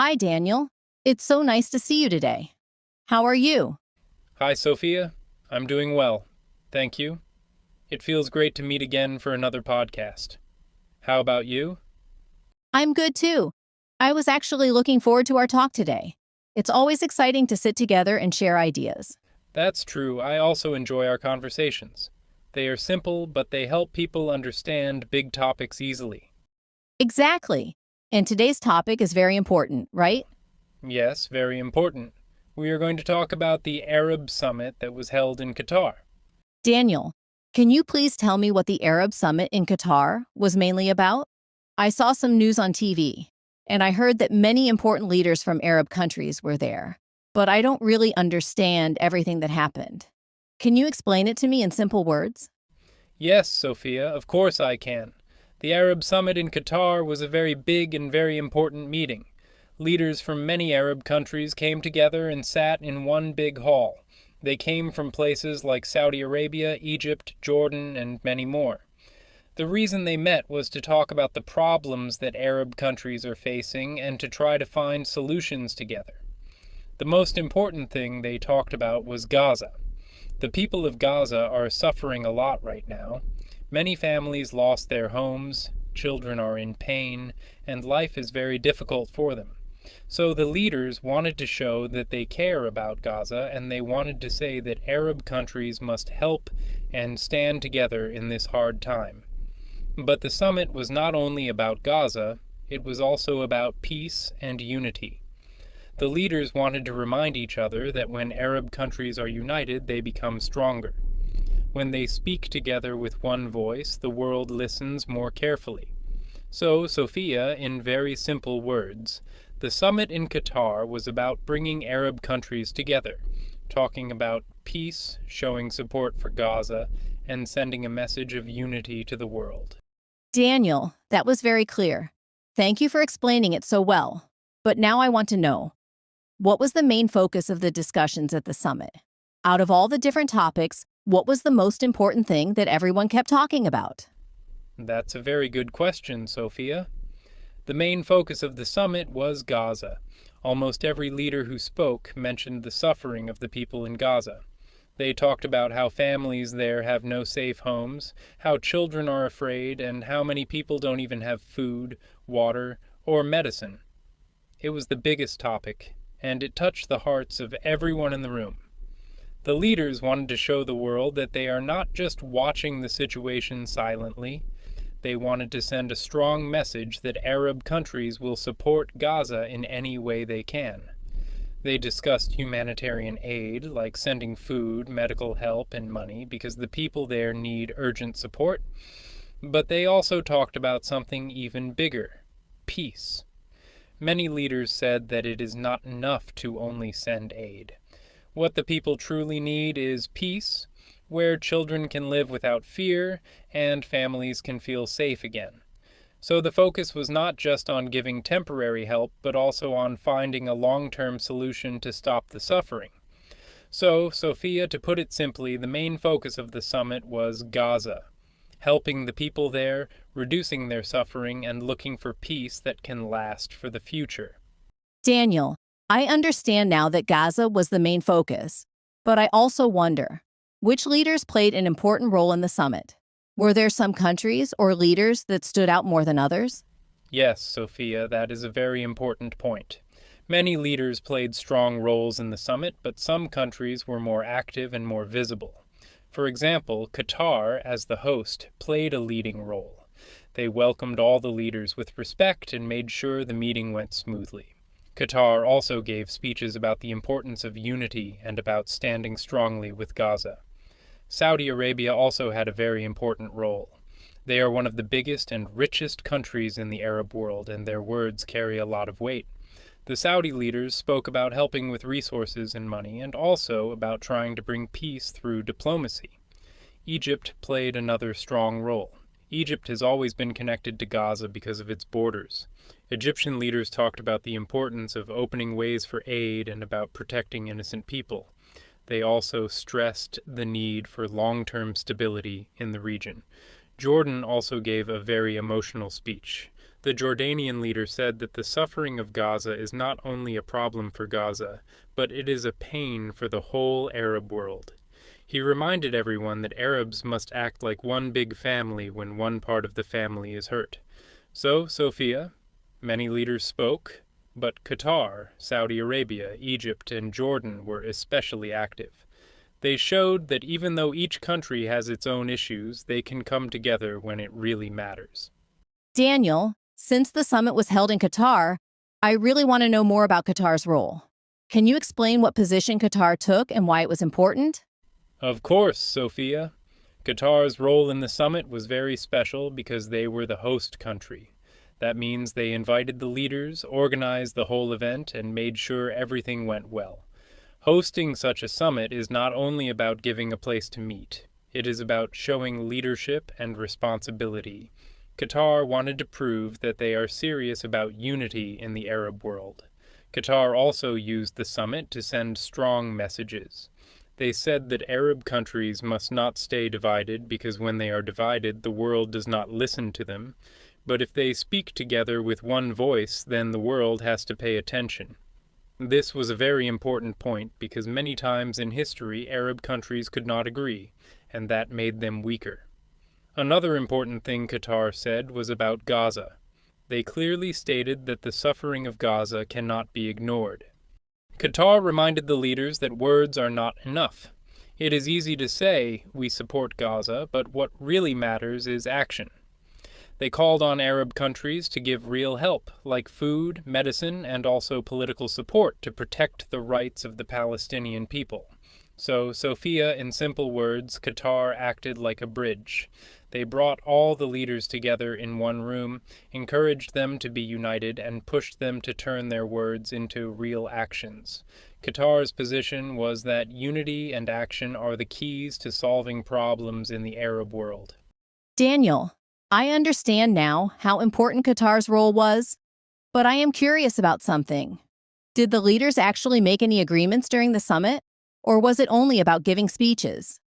Hi, Daniel. It's so nice to see you today. How are you? Hi, Sophia. I'm doing well. Thank you. It feels great to meet again for another podcast. How about you? I'm good too. I was actually looking forward to our talk today. It's always exciting to sit together and share ideas. That's true. I also enjoy our conversations. They are simple, but they help people understand big topics easily. Exactly. And today's topic is very important, right? Yes, very important. We are going to talk about the Arab Summit that was held in Qatar. Daniel, can you please tell me what the Arab Summit in Qatar was mainly about? I saw some news on TV, and I heard that many important leaders from Arab countries were there, but I don't really understand everything that happened. Can you explain it to me in simple words? Yes, Sophia, of course I can. The Arab Summit in Qatar was a very big and very important meeting. Leaders from many Arab countries came together and sat in one big hall. They came from places like Saudi Arabia, Egypt, Jordan, and many more. The reason they met was to talk about the problems that Arab countries are facing and to try to find solutions together. The most important thing they talked about was Gaza. The people of Gaza are suffering a lot right now. Many families lost their homes, children are in pain, and life is very difficult for them. So the leaders wanted to show that they care about Gaza, and they wanted to say that Arab countries must help and stand together in this hard time. But the summit was not only about Gaza, it was also about peace and unity. The leaders wanted to remind each other that when Arab countries are united, they become stronger. When they speak together with one voice, the world listens more carefully. So, Sophia, in very simple words, the summit in Qatar was about bringing Arab countries together, talking about peace, showing support for Gaza, and sending a message of unity to the world. Daniel, that was very clear. Thank you for explaining it so well. But now I want to know, what was the main focus of the discussions at the summit? Out of all the different topics, what was the most important thing that everyone kept talking about? That's a very good question, Sophia. The main focus of the summit was Gaza. Almost every leader who spoke mentioned the suffering of the people in Gaza. They talked about how families there have no safe homes, how children are afraid, and how many people don't even have food, water, or medicine. It was the biggest topic, and it touched the hearts of everyone in the room. The leaders wanted to show the world that they are not just watching the situation silently. They wanted to send a strong message that Arab countries will support Gaza in any way they can. They discussed humanitarian aid, like sending food, medical help, and money, because the people there need urgent support. But they also talked about something even bigger: peace. Many leaders said that it is not enough to only send aid. What the people truly need is peace, where children can live without fear and families can feel safe again. So the focus was not just on giving temporary help, but also on finding a long-term solution to stop the suffering. So, Sophia, to put it simply, the main focus of the summit was Gaza, helping the people there, reducing their suffering, and looking for peace that can last for the future. Daniel, I understand now that Gaza was the main focus, but I also wonder, which leaders played an important role in the summit? Were there some countries or leaders that stood out more than others? Yes, Sophia, that is a very important point. Many leaders played strong roles in the summit, but some countries were more active and more visible. For example, Qatar, as the host, played a leading role. They welcomed all the leaders with respect and made sure the meeting went smoothly. Qatar also gave speeches about the importance of unity and about standing strongly with Gaza. Saudi Arabia also had a very important role. They are one of the biggest and richest countries in the Arab world, and their words carry a lot of weight. The Saudi leaders spoke about helping with resources and money, and also about trying to bring peace through diplomacy. Egypt played another strong role. Egypt has always been connected to Gaza because of its borders. Egyptian leaders talked about the importance of opening ways for aid and about protecting innocent people. They also stressed the need for long-term stability in the region. Jordan also gave a very emotional speech. The Jordanian leader said that the suffering of Gaza is not only a problem for Gaza, but it is a pain for the whole Arab world. He reminded everyone that Arabs must act like one big family when one part of the family is hurt. So, Sofia, many leaders spoke, but Qatar, Saudi Arabia, Egypt, and Jordan were especially active. They showed that even though each country has its own issues, they can come together when it really matters. Daniel, since the summit was held in Qatar, I really want to know more about Qatar's role. Can you explain what position Qatar took and why it was important? Of course, Sofia. Qatar's role in the summit was very special because they were the host country. That means they invited the leaders, organized the whole event, and made sure everything went well. Hosting such a summit is not only about giving a place to meet. It is about showing leadership and responsibility. Qatar wanted to prove that they are serious about unity in the Arab world. Qatar also used the summit to send strong messages. They said that Arab countries must not stay divided because when they are divided, the world does not listen to them. But if they speak together with one voice, then the world has to pay attention. This was a very important point because many times in history, Arab countries could not agree, and that made them weaker. Another important thing Qatar said was about Gaza. They clearly stated that the suffering of Gaza cannot be ignored. Qatar reminded the leaders that words are not enough. It is easy to say, we support Gaza, but what really matters is action. They called on Arab countries to give real help, like food, medicine, and also political support to protect the rights of the Palestinian people. So, Sofia, in simple words, Qatar acted like a bridge. They brought all the leaders together in one room, encouraged them to be united, and pushed them to turn their words into real actions. Qatar's position was that unity and action are the keys to solving problems in the Arab world. Daniel, I understand now how important Qatar's role was, but I am curious about something. Did the leaders actually make any agreements during the summit, or was it only about giving speeches?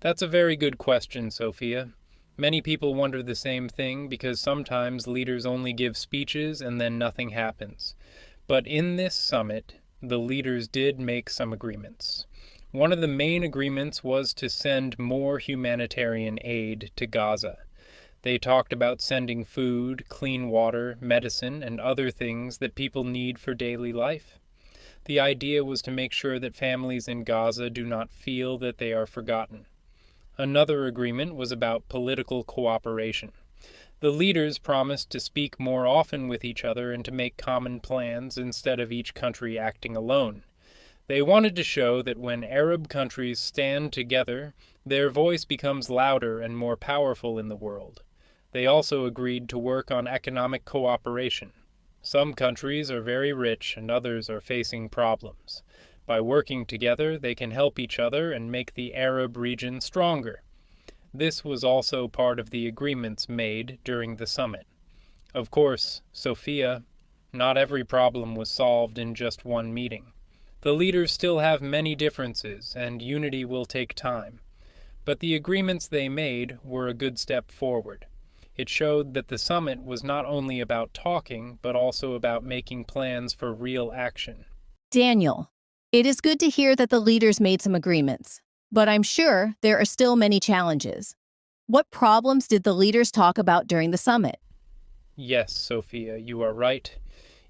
That's a very good question, Sofia. Many people wonder the same thing because sometimes leaders only give speeches and then nothing happens. But in this summit, the leaders did make some agreements. One of the main agreements was to send more humanitarian aid to Gaza. They talked about sending food, clean water, medicine, and other things that people need for daily life. The idea was to make sure that families in Gaza do not feel that they are forgotten. Another agreement was about political cooperation. The leaders promised to speak more often with each other and to make common plans instead of each country acting alone. They wanted to show that when Arab countries stand together, their voice becomes louder and more powerful in the world. They also agreed to work on economic cooperation. Some countries are very rich and others are facing problems. By working together, they can help each other and make the Arab region stronger. This was also part of the agreements made during the summit. Of course, Sofia, not every problem was solved in just one meeting. The leaders still have many differences, and unity will take time. But the agreements they made were a good step forward. It showed that the summit was not only about talking, but also about making plans for real action. Daniel, it is good to hear that the leaders made some agreements, but I'm sure there are still many challenges. What problems did the leaders talk about during the summit? Yes, Sofia, you are right.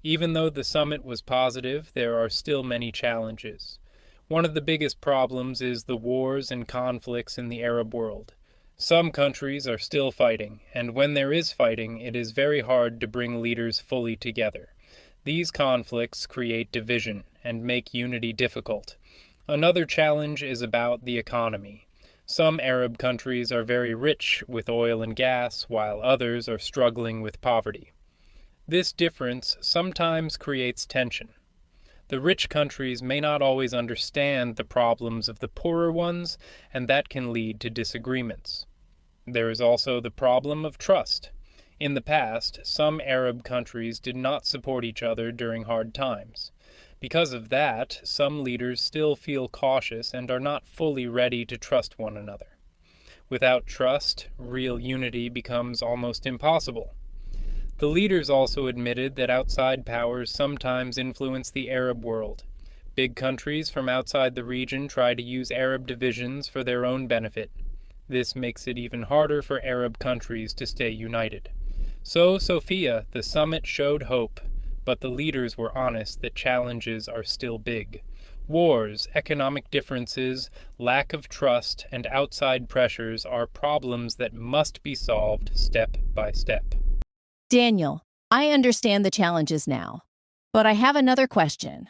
Even though the summit was positive, there are still many challenges. One of the biggest problems is the wars and conflicts in the Arab world. Some countries are still fighting, and when there is fighting, it is very hard to bring leaders fully together. These conflicts create division and make unity difficult. Another challenge is about the economy. Some Arab countries are very rich with oil and gas, while others are struggling with poverty. This difference sometimes creates tension. The rich countries may not always understand the problems of the poorer ones, and that can lead to disagreements. There is also the problem of trust. In the past, some Arab countries did not support each other during hard times. Because of that, some leaders still feel cautious and are not fully ready to trust one another. Without trust, real unity becomes almost impossible. The leaders also admitted that outside powers sometimes influence the Arab world. Big countries from outside the region try to use Arab divisions for their own benefit. This makes it even harder for Arab countries to stay united. So, Sofia, the summit showed hope, but the leaders were honest that challenges are still big. Wars, economic differences, lack of trust, and outside pressures are problems that must be solved step by step. Daniel, I understand the challenges now, but I have another question.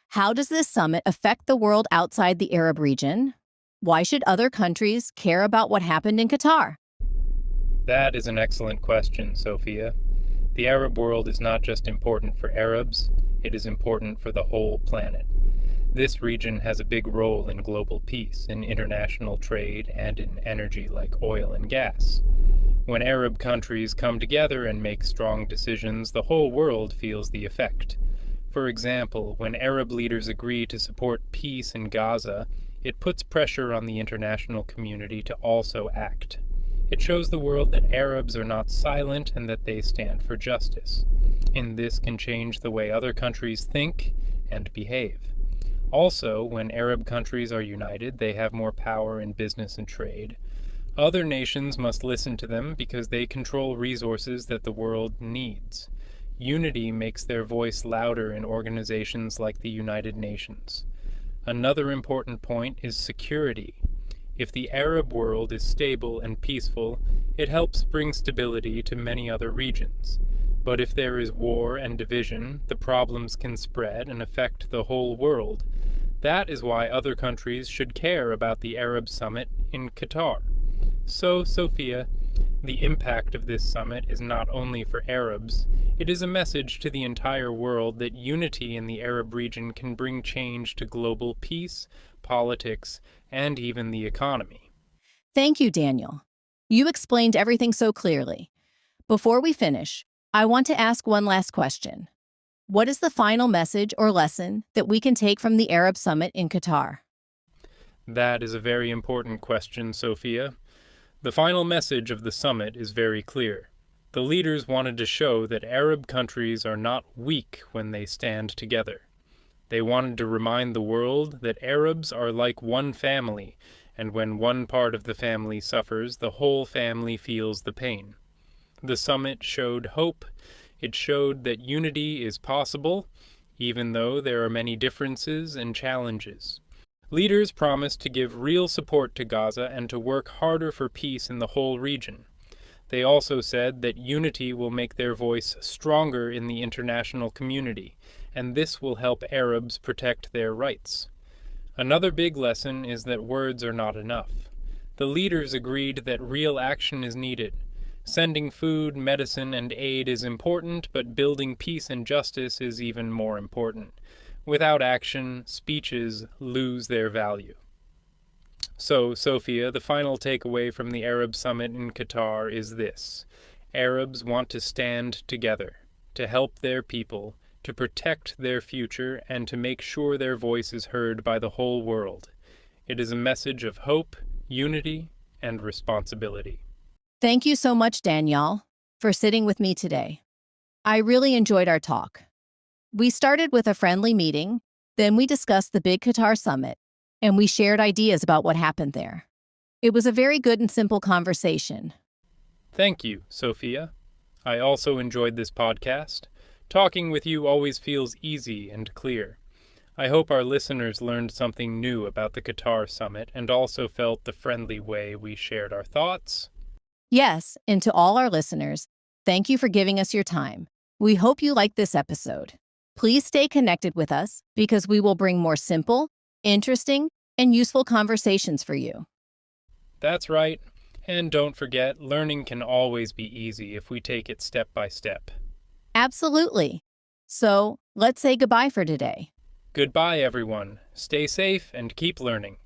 How does this summit affect the world outside the Arab region? Why should other countries care about what happened in Qatar? That is an excellent question, Sofia. The Arab world is not just important for Arabs, it is important for the whole planet. This region has a big role in global peace, in international trade, and in energy like oil and gas. When Arab countries come together and make strong decisions, the whole world feels the effect. For example, when Arab leaders agree to support peace in Gaza, it puts pressure on the international community to also act. It shows the world that Arabs are not silent and that they stand for justice. And this can change the way other countries think and behave. Also, when Arab countries are united, they have more power in business and trade. Other nations must listen to them because they control resources that the world needs. Unity makes their voice louder in organizations like the United Nations. Another important point is security. If the Arab world is stable and peaceful, it helps bring stability to many other regions. But if there is war and division, the problems can spread and affect the whole world. That is why other countries should care about the Arab Summit in Qatar. So, Sofia, the impact of this summit is not only for Arabs, it is a message to the entire world that unity in the Arab region can bring change to global peace, politics, and even the economy. Thank you, Daniel. You explained everything so clearly. Before we finish, I want to ask one last question. What is the final message or lesson that we can take from the Arab Summit in Qatar? That is a very important question, Sofia. The final message of the summit is very clear. The leaders wanted to show that Arab countries are not weak when they stand together. They wanted to remind the world that Arabs are like one family, and when one part of the family suffers, the whole family feels the pain. The summit showed hope. It showed that unity is possible, even though there are many differences and challenges. Leaders promised to give real support to Gaza and to work harder for peace in the whole region. They also said that unity will make their voice stronger in the international community, and this will help Arabs protect their rights. Another big lesson is that words are not enough. The leaders agreed that real action is needed. Sending food, medicine, and aid is important, but building peace and justice is even more important. Without action, speeches lose their value. So, Sofia, the final takeaway from the Arab Summit in Qatar is this. Arabs want to stand together, to help their people, to protect their future, and to make sure their voice is heard by the whole world. It is a message of hope, unity, and responsibility. Thank you so much, Daniyal, for sitting with me today. I really enjoyed our talk. We started with a friendly meeting, then we discussed the big Qatar Summit, and we shared ideas about what happened there. It was a very good and simple conversation. Thank you, Sofia. I also enjoyed this podcast. Talking with you always feels easy and clear. I hope our listeners learned something new about the Qatar Summit and also felt the friendly way we shared our thoughts. Yes, and to all our listeners, thank you for giving us your time. We hope you liked this episode. Please stay connected with us because we will bring more simple, interesting, and useful conversations for you. That's right. And don't forget, learning can always be easy if we take it step by step. Absolutely. So, let's say goodbye for today. Goodbye, everyone. Stay safe and keep learning.